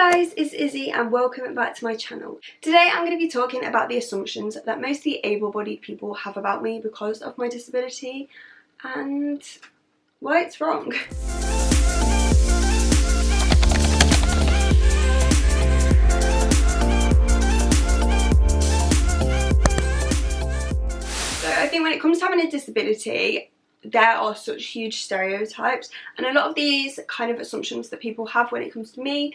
guys, it's Izzy and welcome back to my channel. Today I'm going to be talking about the assumptions that mostly able-bodied people have about me because of my disability and why it's wrong. So I think when it comes to having a disability, there are such huge stereotypes, and a lot of these kind of assumptions that people have when it comes to me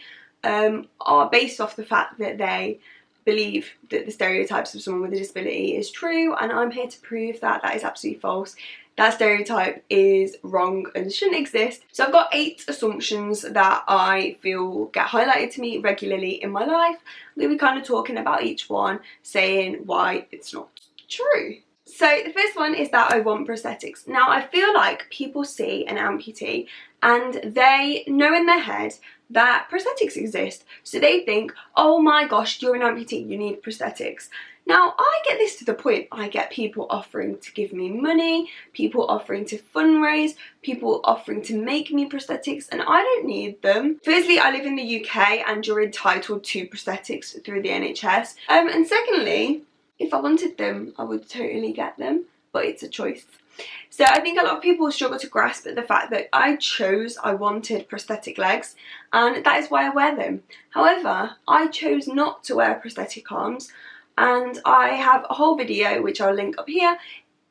are based off the fact that they believe that the stereotypes of someone with a disability is true, and I'm here to prove that that is absolutely false. That stereotype is wrong and shouldn't exist. So I've got 8 assumptions that I feel get highlighted to me regularly in my life. I'm going to be kind of talking about each one, saying why it's not true. So the first one is that I want prosthetics. Now I feel like people see an amputee and they know in their head that prosthetics exist. So they think, oh my gosh, you're an amputee, you need prosthetics. Now I get this to the point, I get people offering to give me money, people offering to fundraise, people offering to make me prosthetics, and I don't need them. Firstly, I live in the UK and you're entitled to prosthetics through the NHS. And secondly, if I wanted them, I would totally get them, but it's a choice. So I think a lot of people struggle to grasp at the fact that I wanted prosthetic legs, and that is why I wear them. However, I chose not to wear prosthetic arms, and I have a whole video which I'll link up here,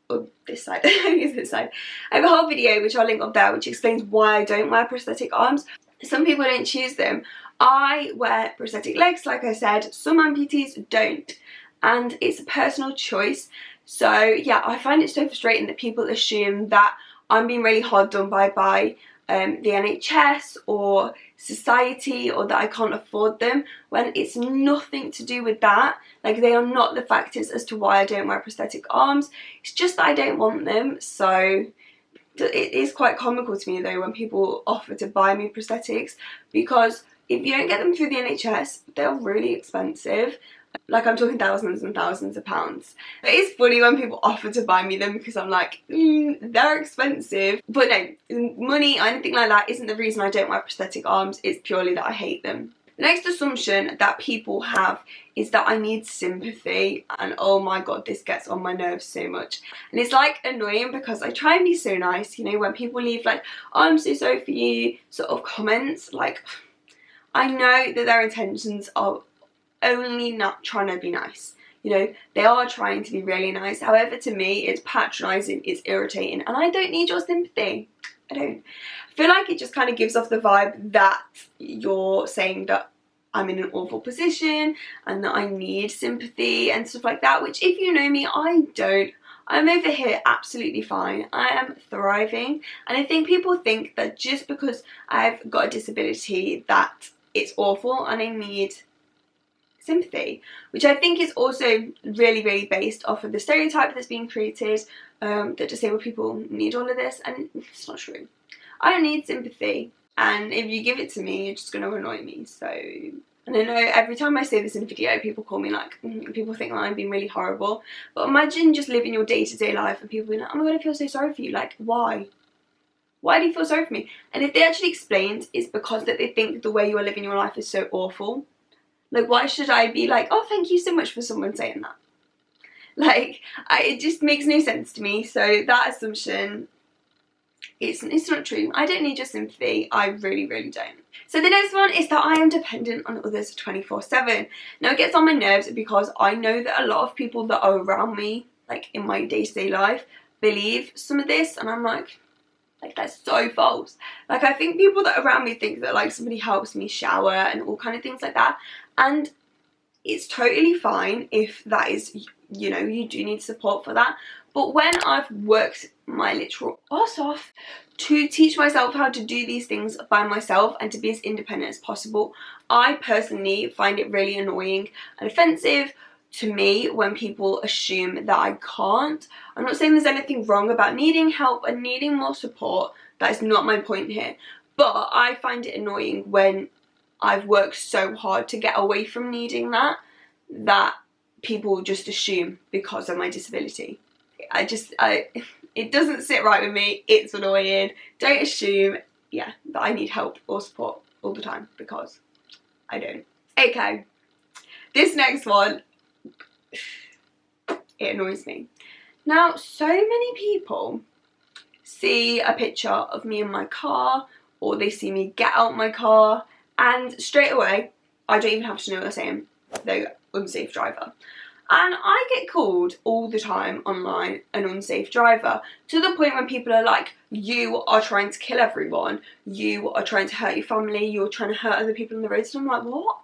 or this side, this side. I have a whole video which I'll link up there which explains why I don't wear prosthetic arms. Some people don't choose them. I wear prosthetic legs, like I said, some amputees don't. And it's a personal choice. So yeah, I find it so frustrating that people assume that I'm being really hard done by the NHS or society, or that I can't afford them, when it's nothing to do with that. Like, they are not the factors as to why I don't wear prosthetic arms. It's just that I don't want them. So it is quite comical to me though when people offer to buy me prosthetics, because if you don't get them through the NHS, they're really expensive. Like, I'm talking thousands and thousands of pounds. It is funny when people offer to buy me them, because I'm like, they're expensive. But no, money or anything like that isn't the reason I don't wear prosthetic arms. It's purely that I hate them. The next assumption that people have is that I need sympathy, and oh my god, this gets on my nerves so much. And it's like annoying because I try and be so nice, you know, when people leave like, oh, I'm so sorry for you sort of comments. Like, I know that their intentions are only not trying to be nice, you know, they are trying to be really nice. However, to me it's patronising, it's irritating, and I don't need your sympathy. I don't. I feel like it just kind of gives off the vibe that you're saying that I'm in an awful position and that I need sympathy and stuff like that, which, if you know me, I don't. I'm over here absolutely fine. I am thriving, and I think people think that just because I've got a disability that it's awful and I need sympathy, which I think is also really based off of the stereotype that's being created, that disabled people need all of this, and it's not true. I don't need sympathy, and if you give it to me, you're just going to annoy me. So, and I know every time I say this in a video, people call me like, people think that I'm being really horrible, but imagine just living your day-to-day life and people being like, oh my god, I feel so sorry for you. Like, why? Why do you feel sorry for me? And if they actually explained, it's because that they think the way you are living your life is so awful. Like, why should I be like, oh, thank you so much for someone saying that? Like, it just makes no sense to me. So that assumption, it's not true. I don't need your sympathy. I really don't. So the next one is that I am dependent on others 24/7. Now, it gets on my nerves because I know that a lot of people that are around me, like in my day-to-day life, believe some of this, and I'm like, that's so false. Like, I think people that are around me think that like somebody helps me shower and all kind of things like that, and it's totally fine if that is, you know, you do need support for that. But when I've worked my literal ass off to teach myself how to do these things by myself and to be as independent as possible, I personally find it really annoying and offensive to me when people assume that I can't. I'm not saying there's anything wrong about needing help and needing more support. That is not my point here. But I find it annoying when I've worked so hard to get away from needing that people just assume because of my disability. It doesn't sit right with me. It's annoying. Don't assume, yeah, that I need help or support all the time, because I don't. Okay, this next one, it annoys me. Now, so many people see a picture of me in my car, or they see me get out my car, and straight away, I don't even have to know what they're saying, they're unsafe driver. And I get called all the time online an unsafe driver, to the point when people are like, you are trying to kill everyone, you are trying to hurt your family, you're trying to hurt other people on the roads. And I'm like, what?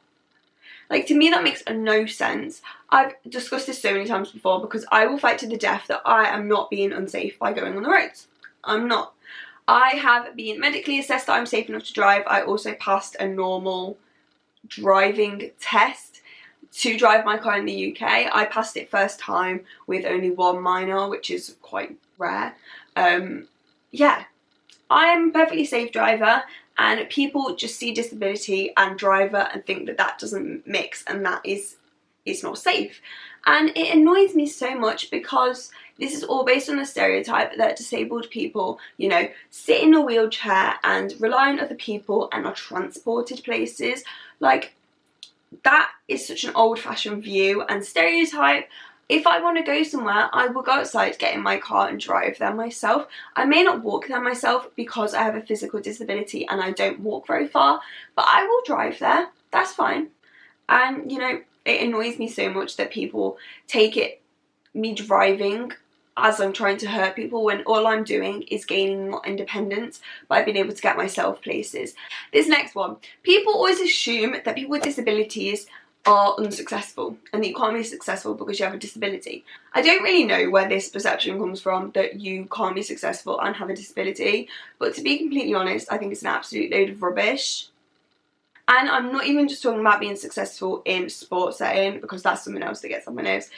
Like, to me that makes no sense. I've discussed this so many times before, because I will fight to the death that I am not being unsafe by going on the roads. I'm not. I have been medically assessed that I'm safe enough to drive. I also passed a normal driving test to drive my car in the UK. I passed it first time with only one minor, which is quite rare. Yeah, I am a perfectly safe driver, and people just see disability and driver and think that that doesn't mix, and that is, it's not safe. And it annoys me so much, because this is all based on a stereotype that disabled people, you know, sit in a wheelchair and rely on other people and are transported places. Like, that is such an old-fashioned view and stereotype. If I want to go somewhere, I will go outside, get in my car and drive there myself. I may not walk there myself because I have a physical disability and I don't walk very far, but I will drive there. That's fine. And, you know, it annoys me so much that people take it, me driving, as I'm trying to hurt people, when all I'm doing is gaining more independence by being able to get myself places. This next one, people always assume that people with disabilities are unsuccessful and that you can't be successful because you have a disability. I don't really know where this perception comes from, that you can't be successful and have a disability, but to be completely honest, I think it's an absolute load of rubbish. And I'm not even just talking about being successful in sports setting, because that's something else that gets on my nerves.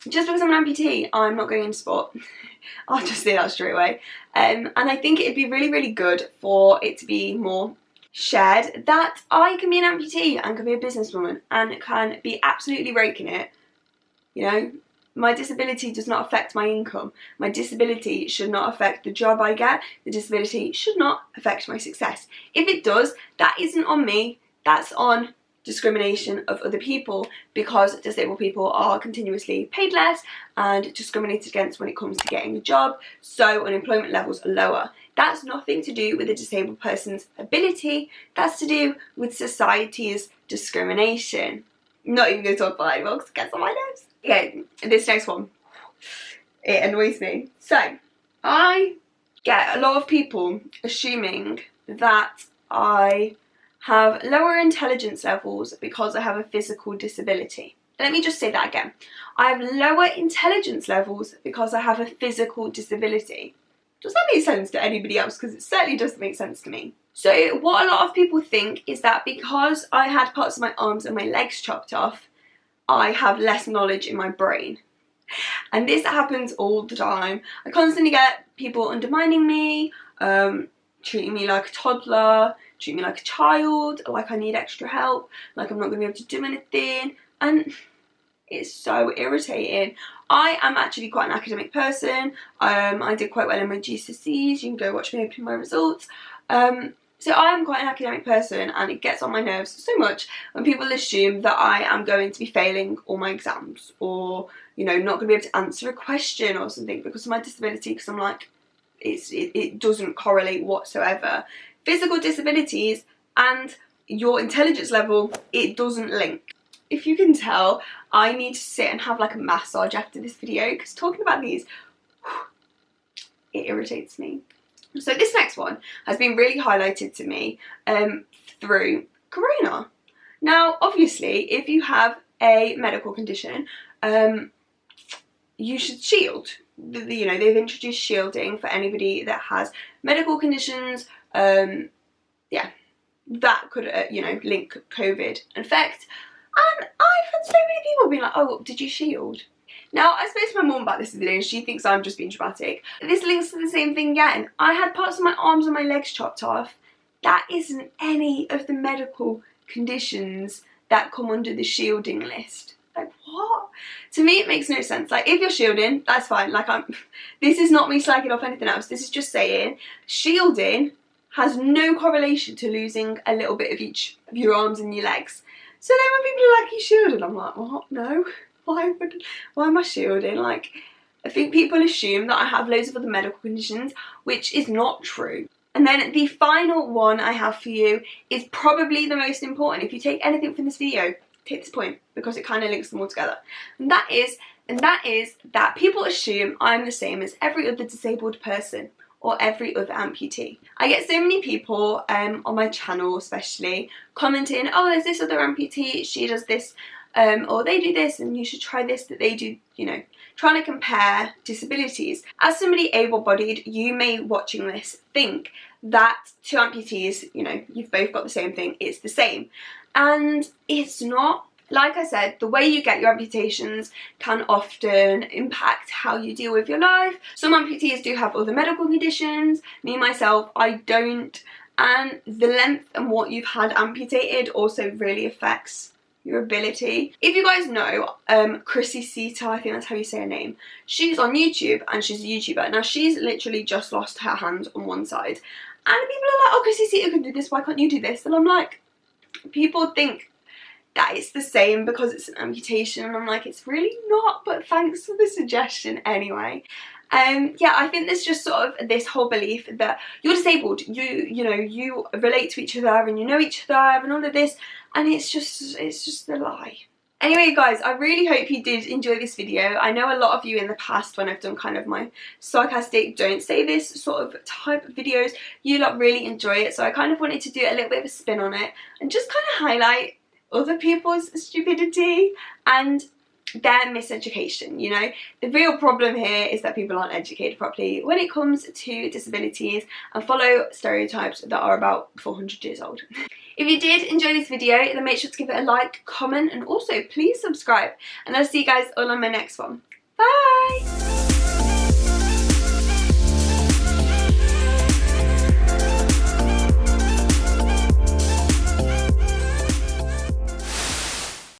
Just because I'm an amputee, I'm not going into sport. I'll just say that straight away. And I think it'd be really, really good for it to be more shared that I can be an amputee and can be a businesswoman and can be absolutely raking it. You know, my disability does not affect my income. My disability should not affect the job I get. The disability should not affect my success. If it does, that isn't on me. That's on discrimination of other people, because disabled people are continuously paid less and discriminated against when it comes to getting a job, so unemployment levels are lower. That's nothing to do with a disabled person's ability, that's to do with society's discrimination. Not even going to talk about that anymore because it gets on my nerves. Okay, this next one, it annoys me. So, I get a lot of people assuming that I have lower intelligence levels because I have a physical disability. Let me just say that again. I have lower intelligence levels because I have a physical disability. Does that make sense to anybody else? Because it certainly doesn't make sense to me. So what a lot of people think is that because I had parts of my arms and my legs chopped off, I have less knowledge in my brain. And this happens all the time. I constantly get people undermining me, treating me like a toddler, treating me like a child, like I need extra help, like I'm not going to be able to do anything, and it's so irritating. I am actually quite an academic person. I did quite well in my GCSEs. You can go watch me open my results. So I am quite an academic person, and it gets on my nerves so much when people assume that I am going to be failing all my exams, or, you know, not going to be able to answer a question or something because of my disability, because I'm like, it doesn't correlate whatsoever. Physical disabilities and your intelligence level, it doesn't link. If you can tell, I need to sit and have like a massage after this video, because talking about these, it irritates me. So this next one has been really highlighted to me through Corona. Now, obviously, if you have a medical condition, you should shield. You know, they've introduced shielding for anybody that has medical conditions, yeah, that could, you know, link COVID infect. And I've had so many people being like, oh, did you shield? Now, I spoke to my mum about this video and she thinks I'm just being dramatic. This links to the same thing again. I had parts of my arms and my legs chopped off. That isn't any of the medical conditions that come under the shielding list. Like, what? To me, it makes no sense. Like, if you're shielding, that's fine. Like, this is not me slagging off anything else. This is just saying shielding has no correlation to losing a little bit of each of your arms and your legs. So then when people are like, you shielded, I'm like, what? No. Why am I shielding? Like, I think people assume that I have loads of other medical conditions, which is not true. And then the final one I have for you is probably the most important. If you take anything from this video, take this point, because it kind of links them all together. And that is that people assume I'm the same as every other disabled person or every other amputee. I get so many people on my channel especially commenting, oh, there's this other amputee, she does this, or they do this and you should try this that they do, you know, trying to compare disabilities. As somebody able-bodied, you may, watching this, think that two amputees, you know, you've both got the same thing, it's the same. And it's not. Like I said, the way you get your amputations can often impact how you deal with your life. Some amputees do have other medical conditions. Me, myself, I don't. And the length and what you've had amputated also really affects your ability. If you guys know Chrissy Sita, I think that's how you say her name, she's on YouTube and she's a YouTuber. Now she's literally just lost her hand on one side. And people are like, oh, Chrissy Sita can do this, why can't you do this? And I'm like, people think that it's the same because it's an amputation, and I'm like, it's really not, but thanks for the suggestion anyway. Yeah, I think there's just sort of this whole belief that you're disabled, you know, you relate to each other and you know each other and all of this, and it's just a lie. Anyway guys, I really hope you did enjoy this video. I know a lot of you in the past, when I've done kind of my sarcastic don't say this sort of type of videos, you lot really enjoy it, so I kind of wanted to do a little bit of a spin on it and just kind of highlight other people's stupidity and their miseducation. You know, the real problem here is that people aren't educated properly when it comes to disabilities and follow stereotypes that are about 400 years old. If you did enjoy this video, then make sure to give it a like, comment, and also please subscribe, and I'll see you guys all on my next one. Bye!